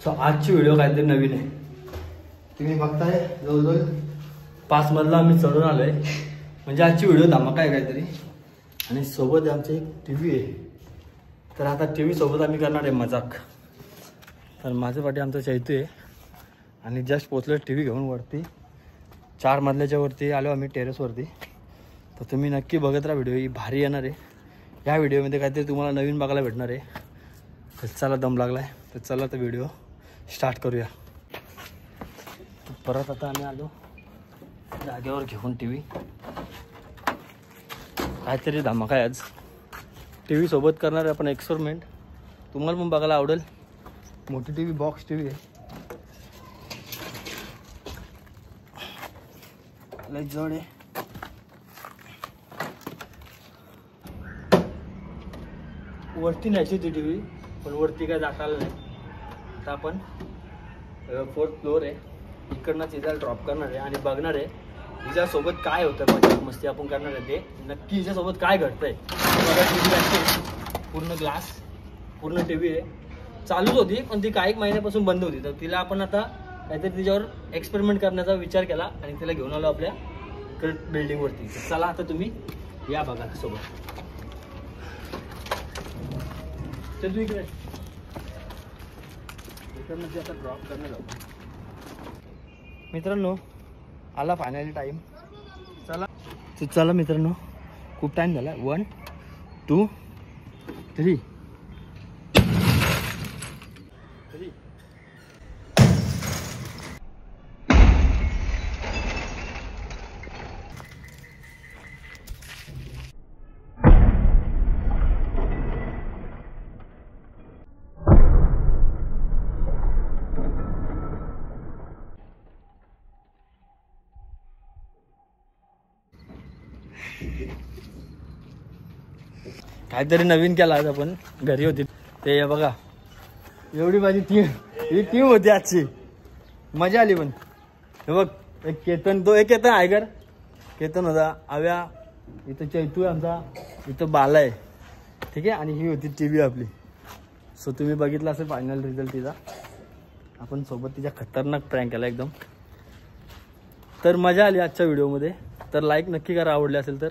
So आजची video काहीतरी नवीन आहे. तुम्ही बघताय जवळजवळ 5 मजला आम्ही चढून आलोय. म्हणजे आजची व्हिडिओ धमाका आहे काहीतरी. आणि सोबत आमची एक टीव्ही आहे. तर आता टीव्ही सोबत आम्ही करणार आहे मजाक. तर माझ्या पाठी आमचा चैतू आहे आणि जस्ट पोचलो टीव्ही घेऊन वरती 4 मजल्याच्या वरती आलो आम्ही टेरेसवरती. तर तुम्ही नक्की बघत राहा व्हिडिओ, ही भारी येणार आहे. या व्हिडिओमध्ये काहीतरी तुम्हाला नवीन बघायला भेटणार आहे. तर चला दम लागलाय तर चला तर व्हिडिओ स्टार्ट करूया. परत आता आम्ही आलो जागेवर घेऊन टीव्ही. काहीतरी धमाका आहे आज. टीव्ही सोबत करणार आहे आपण एक्सपेरिमेंट. तुम्हाला पण बघायला आवडेल. मोठी टीव्ही बॉक्स टीव्ही आहे. लय जड आहे. वरती न्यायची ती टीव्ही पण वरती काय जाता आलं नाही. आता आपण 4th फ्लोअर आहे. इकडनं तिला ड्रॉप करणार आहे आणि बघणार आहे हिच्यासोबत काय होतं. मजा मस्ती आपण करणार आहे. ते नक्की हिच्यासोबत काय घडतंय. बघा टीव्ही आहे पूर्ण ग्लास, पूर्ण टीव्ही आहे. चालूच होती पण ती काही महिन्यापासून बंद होती. तर तिला आपण आता काहीतरी तिच्यावर एक्सपेरिमेंट करण्याचा विचार केला आणि तिला घेऊन आलो आपल्या बिल्डिंगवरती. चला आता तुम्ही या बघा सोबत. चल तू इकडे आता ड्रॉप करणार आहोत. मित्रांनो आला फायनली टाईम. चला मित्रांनो खूप टाईम झाला. 1 2 3 काहीतरी नवीन केला आज आपण. घरी होती ते बघा एवढी माझी टीम होती आजची. मजा आली. पण हे बघ एक केतन, तो एक केतन आयगर केतन होता. आव्या इथं चैतू आमचा, इथं बाला आहे. ठीक आहे. आणि ही होती टीव्ही आपली. सो तुम्ही बघितलं असेल फायनल रिझल्ट तिचा. आपण सोबत तिच्या खतरनाक प्रँक केला एकदम. तर मजा आली आजच्या व्हिडिओमध्ये. तर लाईक नक्की करा आवडले असेल तर.